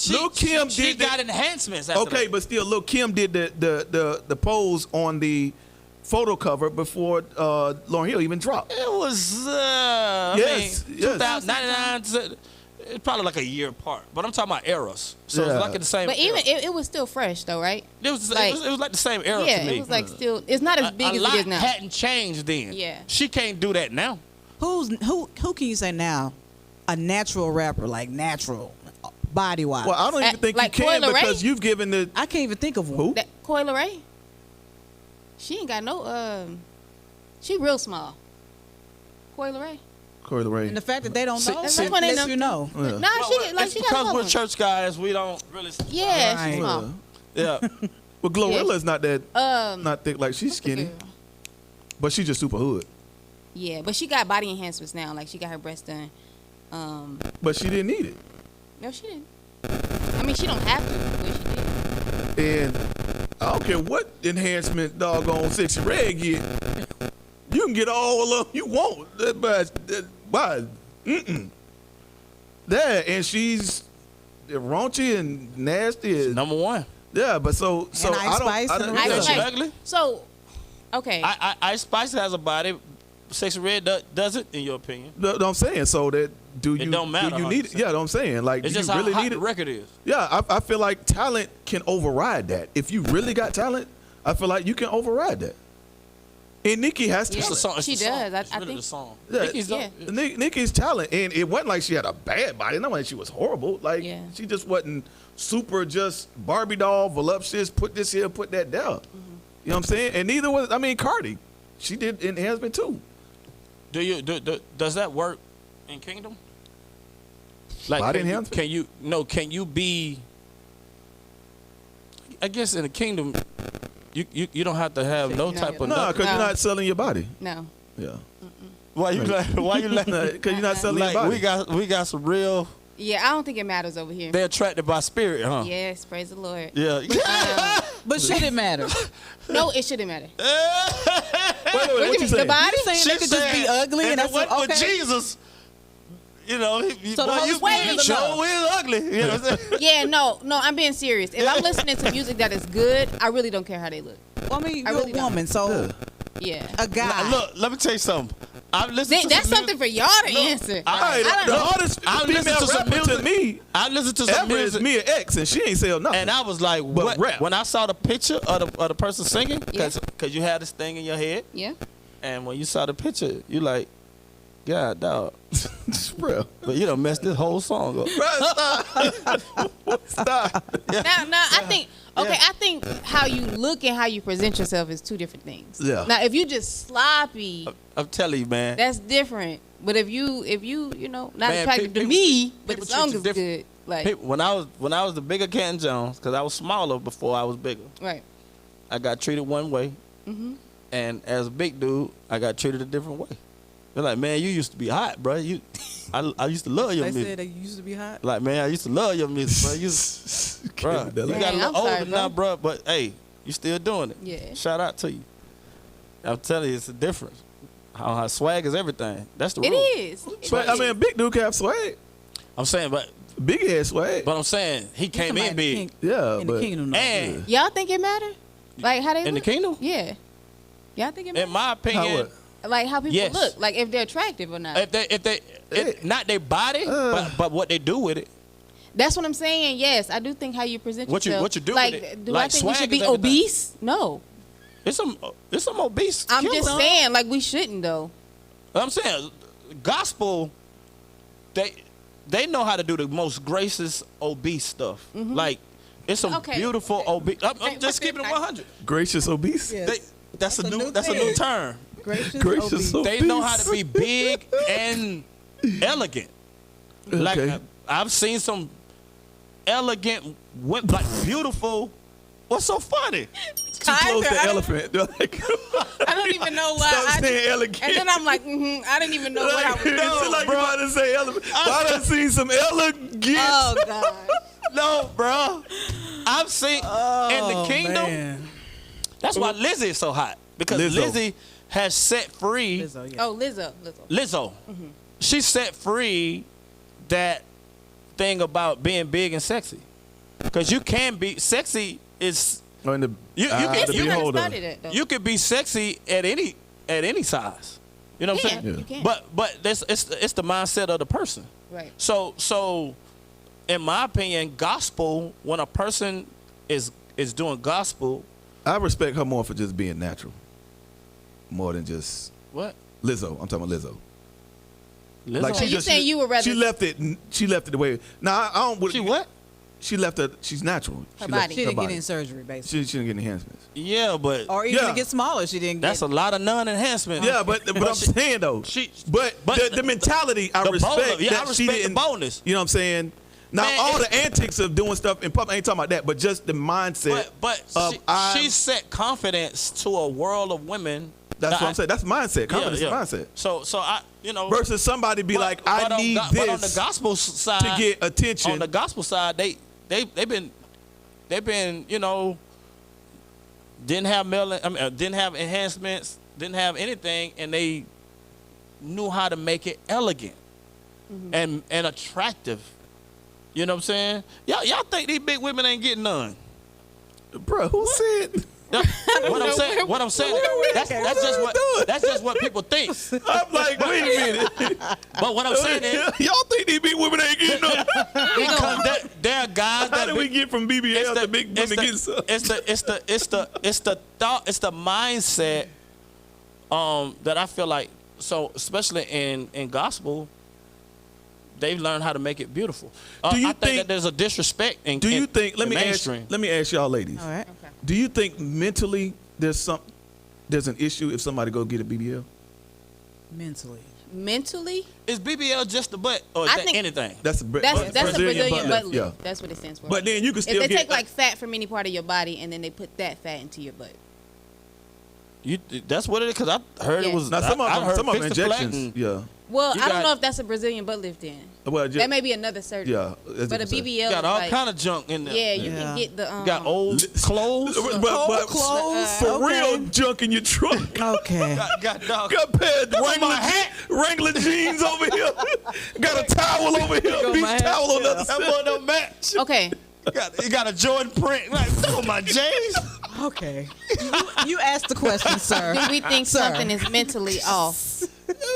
Lil Kim she did got that- enhancements. After Okay, that. but still, Lil Kim did the pose on the photo cover before Lauryn Hill even dropped. It was, Yes, yes. 2099, it's probably like a year apart. But I'm talking about eras. So Yeah. it's like in the same But even era. it was still fresh though, right? It was like- like the same era Yeah, to me. it was like still. It's not as big a as lot it is now. hadn't changed then. Yeah. She can't do that now. Who can you say now? A natural rapper, like natural, body wise. Well, I don't even think Like you can Coi Leray? because you've given the I can't even think of one. who? That Coi Leray, she ain't got no. She real small. Coi Leray. Coi Leray. And the fact that they don't See- know, see- that's when they lets know- you know. Yeah. Nah, It's she got because a we're one. church guys, we don't really. Yeah, Right. she's small. Yeah. But Glorilla's not that Um, not thick. Like she's what's the skinny, girl? but she's just super hood. Yeah, but she got body enhancements now. Like she got her breasts done. But she didn't need it. No, she didn't. I mean, she don't have to, but she did. And I don't care what enhancement doggone Sexy Red get. You can get all of them you want. But there, and she's raunchy and nasty. And, Number one. yeah, but so Ice I don't. Spice I and don't the Ice yeah. Is she Spice. ugly? So, okay. Ice Spice has a body. Sexy Red does it, in your opinion. No, I'm saying so that do you don't matter, do you need it? 100%. Yeah, I'm saying like It's do just you really how hot need the it? record is. Yeah, I feel like talent can override that. If you really got talent, I feel like you can override that. And Nicki has Yeah. It's talent. the song. It's She the song. does. I It's really think- the song. Yeah. Nicki's Yeah. Nicki's talent, and it wasn't like she had a bad body. Not like she was horrible. Like Yeah. she just wasn't super, just Barbie doll, voluptuous. Put this here, put that down. Mm-hmm. You know what I'm saying? And neither was Cardi. She did enhancement too. Does that work in Kingdom? Like Body can you, enhancement? can you be? I guess in the Kingdom, you don't have to have no type of No, nothing. because No. you're not selling your body. No. Yeah. Why you like? Because you're not selling your Like body. we got some real. Yeah, I don't think it matters over here. They're attracted by spirit, huh? Yes, praise the Lord. Yeah. But should it matter? No, it shouldn't matter. Wait, what you The saying? body? You saying they could just be ugly and that's what with okay? Jesus. You know, So the Holy Spirit you is sure enough. is ugly. You know what I'm saying? Yeah, no, I'm being serious. If I'm listening to music that is good, I really don't care how they look. Well, I mean, I you're really a woman, so Yeah. a guy. Look, let me tell you something. I've listened to That's some something for music. y'all to answer. All right, I don't the know. hardest I female listen to some rapper to music. me I listened to some ever is music. Mia X, and she ain't sell nothing. And I was like, But what? rap. When I saw the picture of the person singing, Yeah. because you had this thing in your head, Yeah. and when you saw the picture, you like, God, dog. Bro. But you done messed this whole song up. Stop. Now, I think I think how you look and how you present yourself is two different things. Yeah. Now, if you just sloppy, I'm telling you, man. that's different. But if you not Man, attractive to people- me, but the people song treat you is different. good, like People- when I was the bigger Canton Jones, because I was smaller before I was bigger, right. I got treated one way, and as a big dude, I got treated a different way. They're like, man, you used to be hot, bro. I used to love your They music. said they used to be hot. Like, man, I used to love your music, bro. You got a Dang, little I'm older sorry, now, bro. bro. But hey, you still doing it. Yeah. Shout out to you. I'm telling you, it's a difference. How swag is everything. That's the It rule. is. It Swag, I is. mean, big dude can have swag. I'm saying, but Big ass swag. I'm saying he came in big. Yeah, in but the kingdom. though. And Y'all think it matter? Like how they in the look? kingdom, Yeah. Y'all think it matter? in my how opinion, what? Like how people Yes. look, like if they're attractive or not. if not their body, but what they do with it. That's what I'm saying. Yes, I do think how you present What you- yourself. what you do like, with it. do Like, I think we swag should be is everything. obese? No. It's some obese. I'm killers. just saying, like we shouldn't though. I'm saying, gospel, they know how to do the most gracious obese stuff. Like, it's some Okay. beautiful obese. I'm Okay, just keeping it okay. 100. Gracious obese. Yes. That's a new thing. term. Gracious, Gracious obese. They know how to be big and elegant. Like Okay. I've seen some elegant, like beautiful. What's so funny? Too close to elephant. They're like, I don't even know why. stop saying elegant. And then I'm like, I didn't even know what I was Like, doing. it's like you about to say elephant. I done seen some elegant. Oh God. No, bro. I've seen in the kingdom. Man. That's why Lizzie is so hot, because Lizzo. Lizzie has set free Lizzo, yeah. Oh, Lizzo. Lizzo. She set free that thing about being big and sexy, because you can be sexy. Is Oh, in the, You can- the you You kinda beholder. started it though. you could be sexy at any size. You know what I'm can. saying? You can. But it's the mindset of the person. Right. So in my opinion, gospel, when a person is doing gospel, I respect her more for just being natural, more than just what? Lizzo. I'm talking about Lizzo. Lizzo? Like So you saying you would rather- She left it. She left it the way. Now I don't. She what? She left it. She's natural. Her She body. left She didn't her get body. in surgery, basically. She didn't get enhancements. Yeah, but Or even Yeah. to get smaller, she didn't that's a get. lot of non-enhancement. Yeah, but I'm saying though. But the mentality I the respect. boldness. Yeah, that I she respect the didn't. boldness. You know what I'm saying? Now Man, all it's- the antics of doing stuff in public, I ain't talking about that, but just the mindset. But of she set confidence to a world of women. That's that what I'm saying. That's mindset. Confidence yeah. is mindset. So I Versus somebody be like, I need but on the this gospel side to get attention. On the gospel side, they've been didn't have didn't have enhancements, didn't have anything, and they knew how to make it elegant and attractive. You know what I'm saying? Y'all think these big women ain't getting none? Bro, who said? What I'm saying, that's just what people think. I'm like, wait a minute. But what I'm saying is, Y'all think these big women ain't getting no? because there are guys How that did we get from BBL to big women getting some? it's the thought, it's the mindset that I feel like, so especially in gospel, they've learned how to make it beautiful. Do you I think think- that there's a disrespect in Do you think? Let in me mainstream. ask y'all, ladies. All right. Okay. Do you think mentally there's an issue if somebody go get a BBL? Mentally. Mentally, Is BBL just the butt, or is I that think- anything? That's a that's a Brazilian butt lift. Yeah, That's what it stands for. but then you can if still they get take like fat from any part of your body and then they put that fat into your butt. That's what it is. Cause I heard it was. Now some I of heard them fix the flat injections. and- Yeah. Well, You I don't got- know if that's a Brazilian butt lift then. Well, That may be another surgery. Yeah. But a BBL Got all like, kind of junk in there. yeah, you Yeah. can get the Got old clothes. But clothes. for Okay. real junk in your trunk. Okay. got dog. Got a pair of my hat. Wrangler jeans over here. Got a towel over here. Go Beach my towel on the other That side. boy don't match. Okay. He got a Jordan print. Like, oh my James. Okay. You asked the question, sir. Do we think Sir. something is mentally off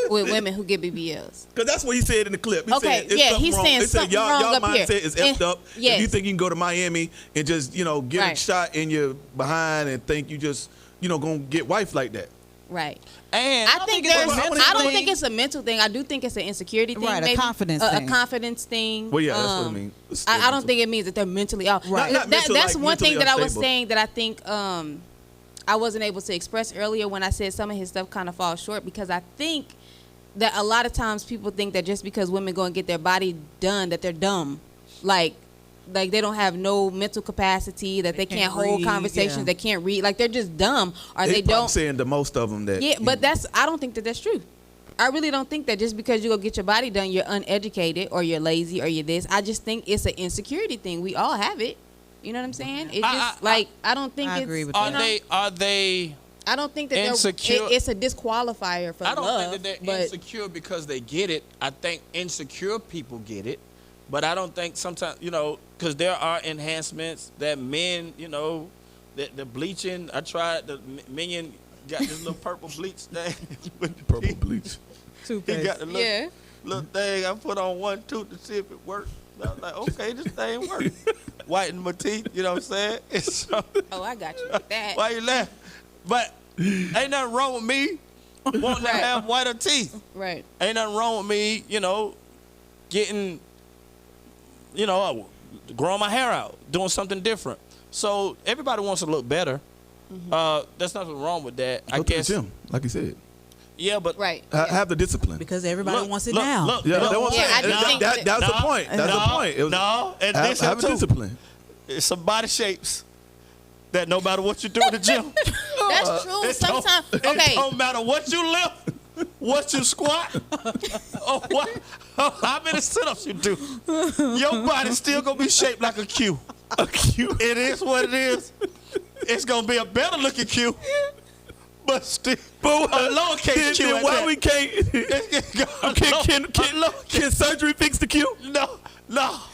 with women who get BBLs? Because that's what he said in the clip. He Okay, said, it's yeah, something he's wrong. saying He said, something y'all wrong up here. mindset is effed up. Yes. If you think you can go to Miami and just, get a Right. shot in your behind and think you just, gonna get wife like that. Right. And I think it's a there's. mental I don't thing. think it's a mental thing. I do think it's an insecurity thing. Right, a maybe. confidence A thing. confidence thing. Well, yeah, that's what I mean. It's I don't mental. think it means that they're mentally off. Right. Not mental, That's like one thing mentally that I was unstable. saying that I think I wasn't able to express earlier when I said some of his stuff kind of falls short, because I think that a lot of times people think that just because women go and get their body done that they're dumb, like they don't have no mental capacity, that they can't hold read, conversations, yeah. they can't read, like they're just dumb, or They they probably don't. saying the most of them that. Yeah, but I don't think that that's true. I really don't think that just because you go get your body done, you're uneducated or you're lazy or you're this. I just think it's an insecurity thing. We all have it. You know what I'm saying? It's just I don't think I it's. agree with are that. they? I don't think that insecure? it's a disqualifier for I don't love. think that they're but insecure because they get it. I think insecure people get it, but I don't think sometimes because there are enhancements that men the bleaching. I tried the Minion got this little purple bleach thing. Purple bleach. He got the little, yeah. little thing I put on one tooth to see if it worked. I was like, okay, this thing works. Whiten my teeth, you know what I'm saying? It's so, Oh, I got you with that. why you laugh? But ain't nothing wrong with me wanting to have whiter teeth. Right. Ain't nothing wrong with me, getting, growing my hair out, doing something different. So everybody wants to look better. There's nothing wrong with that. Go I to the guess. gym, like you said. Yeah, but Right. Have the discipline. Because everybody Look, wants it look, now. look, Yeah, look. that's what I'm Yeah, I saying. just think That's the point. That's the point. It was, and have, this have a too. discipline. It's some body shapes that no matter what you do in the gym, That's true. it Sometimes. it Okay. don't matter what you lift, what you squat, how many sit-ups you do. Your body's still gonna be shaped like a Q. A cute. It is what it is. It's gonna be a better looking Q, but still But a lowercase Q. then at why that. we can't? Can surgery fix the Q? No.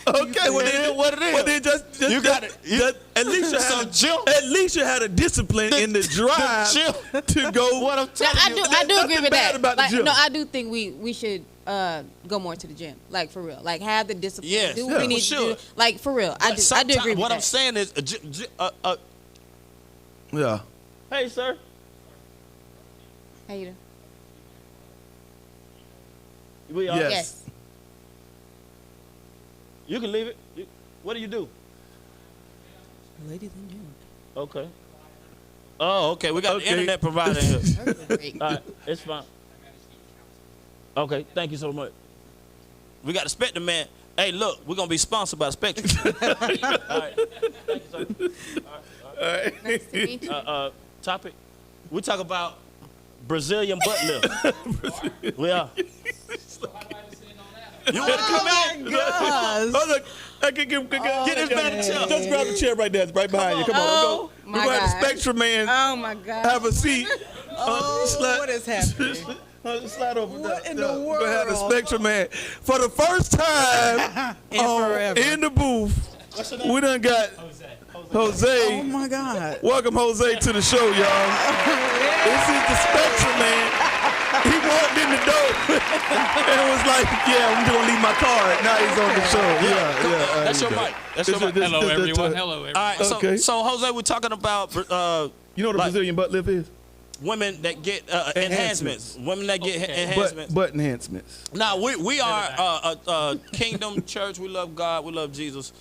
Okay, well It then is what it is. Well then just You got it. at least you So had Jim- at least you had a discipline in the drive Jim- to go. What I'm No, telling I you. do. I do nothing agree with bad that. about the Like, gym. no, I do think we should go more to the gym, like for real. Like have the discipline. Yes. Do Yeah, what we for need sure. to do. Like for real. I do Sometimes- agree with what that. I'm saying is, Yeah. hey, sir. How you doing? We are. Yes. Yes. You can leave it. What do you do? Ladies and gentlemen. Okay. Oh, okay. We got Okay. the internet provider here. Great. All right, it's fine. Okay, thank you so much. We got the Spectrum man. Hey, look, we're gonna be sponsored by Spectrum. All right. Thank you, sir. Nice to meet you. Topic. We talk about Brazilian butt lift. We are. You want to come out? Gosh. Oh, look. Get this man a chair. Just grab the chair right there. It's right behind you. Come on. Oh, Go. my We're going to God. Spectrum man. Oh my God. Have a seat. What is happening? Slide over. What in the We're going to have the world? Spectrum man. For the first time forever. in the booth, we done got Jose. Oh my God. Welcome, Jose, to the show, y'all. This is the Spectrum man. He walked in the door and was like, yeah, I'm going to leave my card. Now he's on the show. Yeah. That's your mic. That's your mic. Hello, everyone. Hello, everyone. All right, Okay. so Jose, we're talking about You know what a Like- Brazilian butt lift is? women that get enhancements. Women that get enhancements. Butt enhancements. Now we are a Kingdom Church. We love God. We love Jesus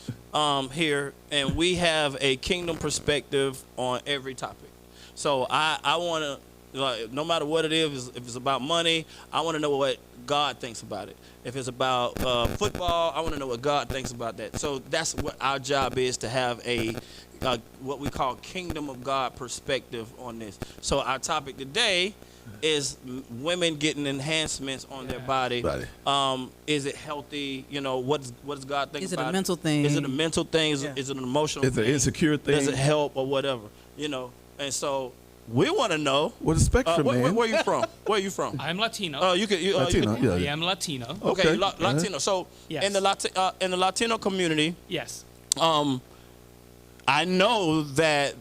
here, and we have a kingdom perspective on every topic. So I want to Like, no matter what it is, if it's about money, I want to know what God thinks about it. If it's about football, I want to know what God thinks about that. So that's what our job is, to have a what we call kingdom of God perspective on this. So our topic today is women getting enhancements on their body. Is it healthy? You know, what does God think about it? Is it a mental thing? Is it a mental thing? Is it an emotional thing? Is it an insecure thing? Does it help or whatever? You know, and so we want to know. What's the spectrum, man? Where you from? Where you from? I'm Latino. Oh, Latino, you I am Latino. Okay, Okay. Latino. So Yes. in the Latino community, Yes. I know that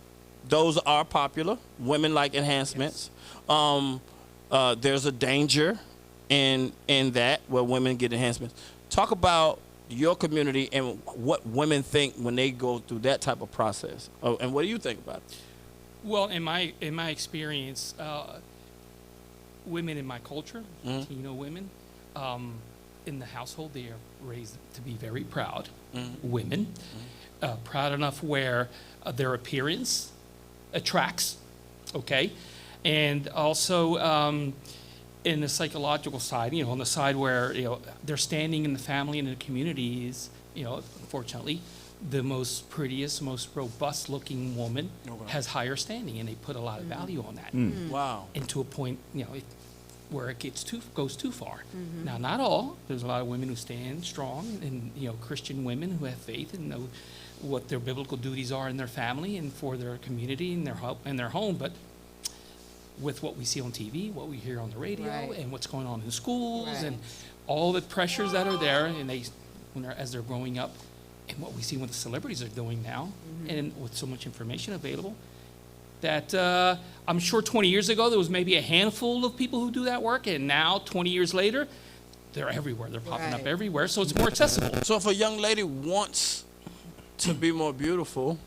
those are popular. Women like enhancements. There's a danger in that where women get enhancements. Talk about your community and what women think when they go through that type of process. And what do you think about it? Well, in my experience, women in my culture, Latino women, in the household, they are raised to be very proud women, proud enough where their appearance attracts, okay, and also in the psychological side, you know, on the side where, you know, they're standing in the family and in the community is, you know, unfortunately, the most prettiest, most robust looking woman has higher standing, and they put a lot of value on that. Wow. And to a point, you know, where it goes too far. Now, not all. There's a lot of women who stand strong, and, you know, Christian women who have faith and know what their biblical duties are in their family and for their community and their home. But with what we see on TV, what we hear on the radio, and what's going on in schools, and all the pressures that are there, and as they're growing up, and what we see what the celebrities are doing now, and with so much information available, that I'm sure 20 years ago there was maybe a handful of people who do that work, and now 20 years later, they're everywhere. They're popping up everywhere, so it's more accessible. So if a young lady wants to be more beautiful,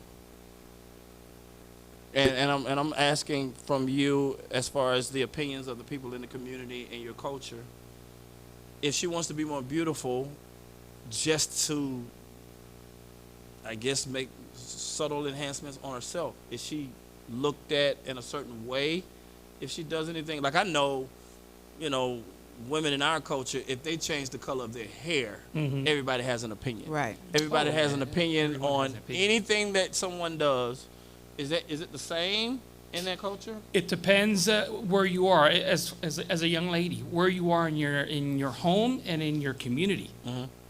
and I'm asking from you as far as the opinions of the people in the community and your culture, if she wants to be more beautiful, just to, I guess, make subtle enhancements on herself, is she looked at in a certain way if she does anything? Like, I know, you know, women in our culture, if they change the color of their hair, everybody has an opinion. Right. Everybody has an opinion Everyone on has an opinion. anything that someone does. Is it the same in that culture? It depends where you are as a young lady, where you are in your home and in your community,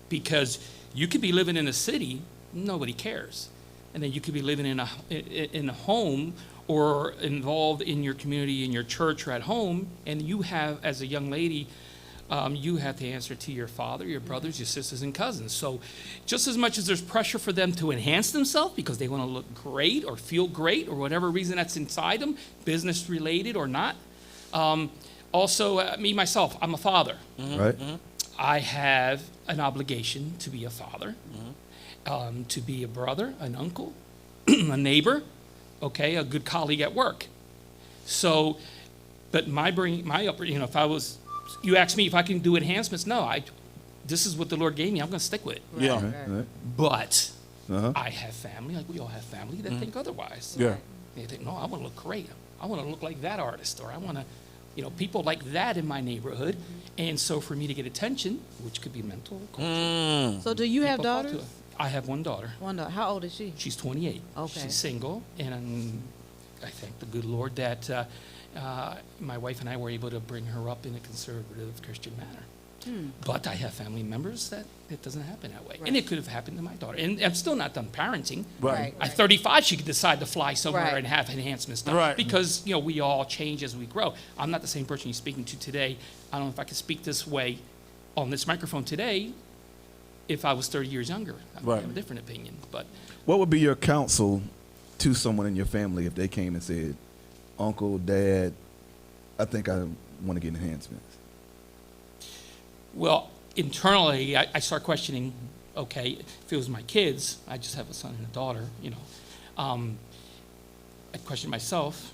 because you could be living in a city, nobody cares, and then you could be living in a home or involved in your community, in your church or at home, and you have, as a young lady, you have to answer to your father, your brothers, your sisters, and cousins. So just as much as there's pressure for them to enhance themselves because they want to look great or feel great or whatever reason that's inside them, business related or not. Also, me, myself, I'm a father. Right. I have an obligation to be a father, to be a brother, an uncle, a neighbor, okay, a good colleague at work. So, but if I was, you ask me if I can do enhancements, no, this is what the Lord gave me, I'm going to stick with it. Yeah. Right. But I have family, like we all have family, that think otherwise. Yeah. They think, no, I want to look great. I want to look like that artist, or I want to, you know, people like that in my neighborhood. And so for me to get attention, which could be mental, cultural, So do you have people fall to daughters? it. I have one daughter. One daughter. How old is she? She's 28. Okay. She's single, and I thank the good Lord that my wife and I were able to bring her up in a conservative Christian manner. But I have family members that it doesn't happen that way. And it could have happened to my daughter. And I'm still not done parenting. Right. At 35, she could decide to fly somewhere Right. and have enhancements done. Right. Because, you know, we all change as we grow. I'm not the same person you're speaking to today. I don't know if I could speak this way on this microphone today if I was 30 years younger. I might Right. have a different opinion. But What would be your counsel to someone in your family if they came and said, Uncle, Dad, I think I want to get enhancements? well, internally, I start questioning, okay, if it was my kids, I just have a son and a daughter, you know. I question myself,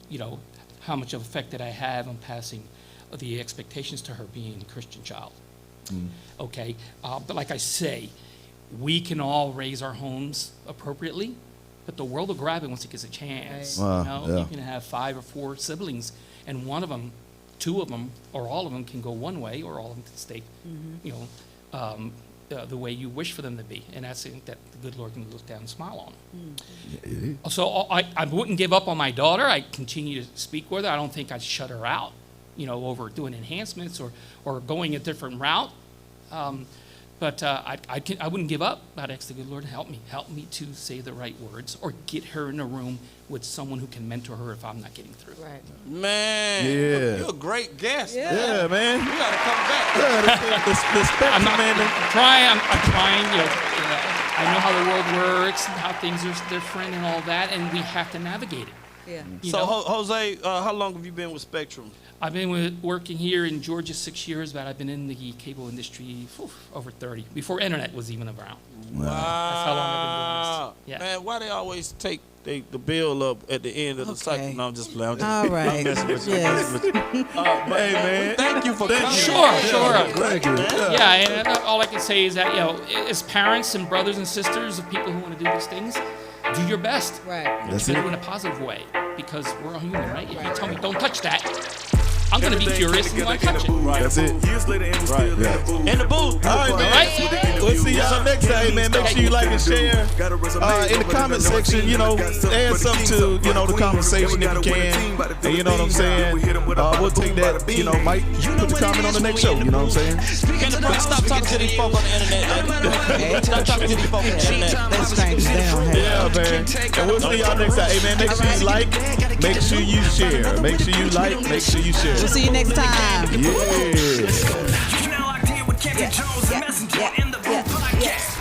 you know, how much of effect did I have on passing the expectations to her being a Christian child? Okay, but like I say, we can all raise our homes appropriately, but the world will grab it once it gets a chance. Right. You know, Yeah. you can have 5 or 4 siblings, and one of them, two of them, or all of them can go one way, or all of them can stay, the way you wish for them to be. And that's it, that the good Lord can look down and smile on them. So I wouldn't give up on my daughter. I continue to speak with her. I don't think I'd shut her out, over doing enhancements or going a different route. But I wouldn't give up. I'd ask the good Lord to help me to say the right words, or get her in a room with someone who can mentor her if I'm not getting through. Right. Man, Yeah. you're a great guest. Yeah, man. You gotta come back. Yeah, the spectrum, I'm man. trying. I know how the world works and how things are different and all that, and we have to navigate it. Yeah. So, Jose, how long have you been with Spectrum? I've been working here in Georgia 6 years, but I've been in the cable industry over 30, before internet was even around. Wow. That's how long I've been doing this. Yeah. Man, why they always take the bill up at the end of the cycle? No, I'm just playing. All right. I'm messing with you. Yes. Hey, man. Thank you for coming. Sure. Thank you. Yeah, and all I can say is that, as parents and brothers and sisters of people who want to do these things, do your best. Right. That's Do it. it in a positive way, because we're all human, right? If you tell me don't touch that, I'm going to be curious and want to touch it. That's it. Years later, and we still In the booth. All right, man. We'll see y'all next time, man. Make sure you like and share. In the comment section, add something to, the conversation if you can. And you know what I'm saying? We'll take that, might put the comment on the next show. You know what I'm saying? Can the brother stop talking to these folk on the internet? Stop talking to these folk on the internet. That's strange. They don't have Yeah, man. And we'll see y'all next time. Hey, man, make sure you like, make sure you share. Make sure you like, make sure you share. We'll see you next time. Yeah. You're now locked in with Canton Jones and Messenja in the Book Podcast.